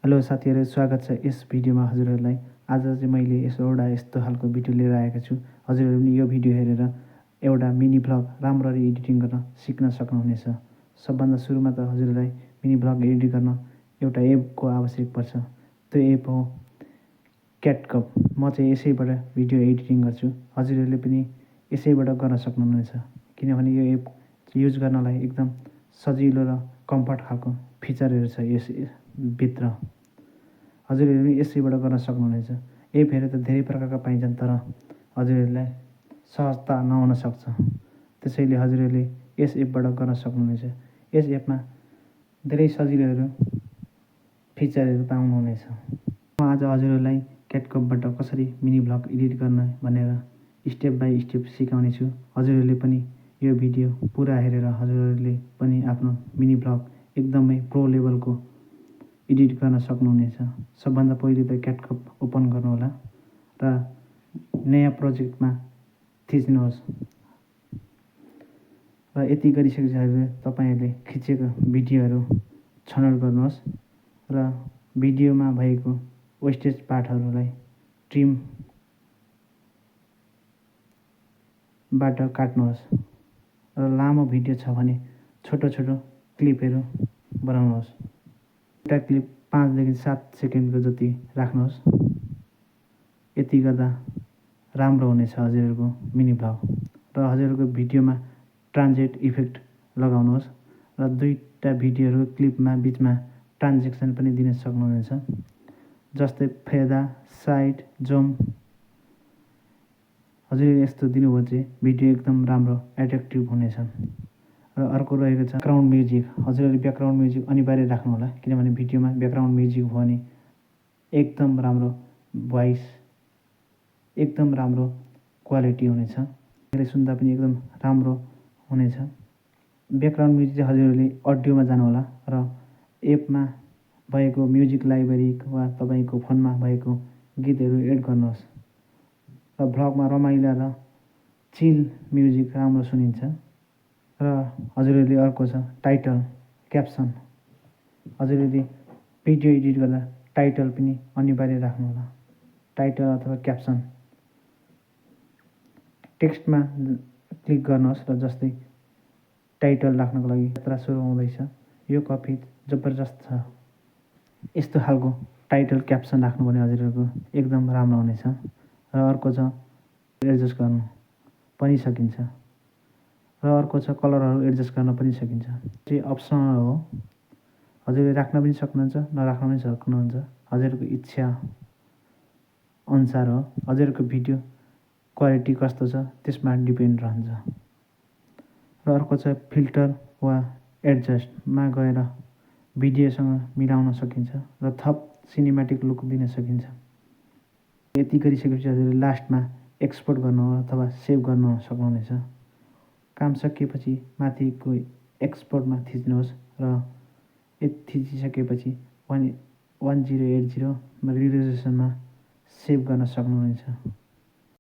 Hello साथीहरू, स्वागत छ यस भिडियोमा हजुरहरूलाई। आज चाहिँ मैले एउटा यस्तो खालको भिडियो लिएर आएको छु। हजुरहरू पनि यो भिडियो हेरेर एउटा मिनी भ्लग राम्ररी एडिटिङ गर्न सिक्न सक्नुहुनेछ। सबभन्दा सुरुमा त हजुरलाई मिनी भ्लग एडिट गर्न एउटा एपको आवश्यक पर्छ। त्यो एप हो क्याटकप। म चाहिँ यसैबाट भिडियो एडिटिङ गर्छु। हजुरहरूले पनि यसैबाट गर्न सक्नुहुनेछ, किनभने यो एप युज गर्नलाई एकदम सजिलो र कम्फर्ट खालको फिचरहरू छ यस भित्र। हजुरहरूले पनि यसैबाट गर्न सक्नुहुनेछ। एपहरू त धेरै प्रकारका पाइन्छन्, तर हजुरहरूलाई सहजता नहुन सक्छ। त्यसैले हजुरहरूले यस एपबाट गर्न सक्नुहुनेछ। यस एपमा धेरै सजिलोहरू फिचरहरू पाउनुहुनेछ। म आज हजुरहरूलाई क्याटकपबाट कसरी मिनी भ्लग एडिट गर्न भनेर स्टेप बाई स्टेप सिकाउने छु। हजुरहरूले पनि यो भिडियो पुरा हेरेर हजुरहरूले पनि आफ्नो मिनी भ्लग एकदमै प्रो लेभलको एडिट गर्न सक्नुहुनेछ। सबभन्दा पहिले त क्याटकप ओपन गर्नुहोला र नयाँ प्रोजेक्टमा थिच्नुहोस्। र यति गरिसकेपछि तपाईँहरूले खिचेको भिडियोहरू छनौट गर्नुहोस् र भिडियोमा भएको वेस्टेज पार्टहरूलाई ट्रिमबाट काट्नुहोस् र लामो भिडियो छ भने छोटो छोटो क्लिपहरू बनाउनुहोस्। एउटा क्लिप 5 देखि 7 सेकेन्डको जति राख्नुहोस्। यति गर्दा राम्रो हुनेछ हजुरहरूको मिनी भ्लग। र हजुरहरूको भिडियोमा ट्रान्जेक्ट इफेक्ट लगाउनुहोस् र दुईवटा भिडियोहरू क्लिपमा बिचमा ट्रान्जेक्सन पनि दिन सक्नुहुनेछ, जस्तै फेदा, साइड, जुम। हजुरले यस्तो दिनुभयो चाहिँ भिडियो एकदम राम्रो एट्र्याक्टिभ हुनेछ। र अर्को रहेको छ ब्याकग्राउन्ड म्युजिक। हजुरहरूले ब्याकग्राउन्ड म्युजिक अनिवार्य राख्नुहोला, किनभने भिडियोमा ब्याकग्राउन्ड म्युजिक भयो भने एकदम राम्रो भोइस, एकदम राम्रो क्वालिटी हुनेछ। यसले सुन्दा पनि एकदम राम्रो हुनेछ। ब्याकग्राउन्ड म्युजिक चाहिँ हजुरहरूले अडियोमा जानुहोला र एपमा भएको म्युजिक लाइब्रेरी वा तपाईँको फोनमा भएको गीतहरू एड गर्नुहोस्। र भ्लगमा रमाइलो र चिल म्युजिक राम्रो सुनिन्छ। र हजुरहरूले अर्को छ टाइटल, क्याप्सन। हजुरहरूले भिडियो एडिट गर्दा टाइटल पनि अनिवार्य राख्नुहोला। टाइटल अथवा क्याप्सन टेक्स्टमा क्लिक गर्नुहोस् र जस्तै टाइटल राख्नको लागि यात्रा सुरु हुँदैछ, यो कफी जबरजस्त छ, यस्तो खालको टाइटल क्याप्सन राख्नु भने हजुरहरूको एकदम राम्रो हुनेछ। र अर्को छ एडजस्ट गर्नु पनि सकिन्छ। र अर्को छ कलरहरू एडजस्ट गर्न पनि सकिन्छ। चाहिँ अप्सनल हो, हजुरले राख्न पनि सक्नुहुन्छ, नराख्न पनि सक्नुहुन्छ। हजुरहरूको इच्छा अनुसार हो। हजुरहरूको भिडियो क्वालिटी कस्तो छ त्यसमा डिपेन्ड रहन्छ। र अर्को छ फिल्टर वा एडजस्टमा गएर भिडियोसँग मिलाउन सकिन्छ र थप सिनेमेटिक लुक दिन सकिन्छ। यति गरिसकेपछि हजुरले लास्टमा एक्सपोर्ट गर्नु अथवा सेभ गर्न सक्नुहुनेछ। काम सकिएपछि माथिको एक्सपोर्टमा थिच्नुहोस् र थिचिसकेपछि 1080 रिजोल्युसनमा सेभ गर्न सक्नुहुनेछ।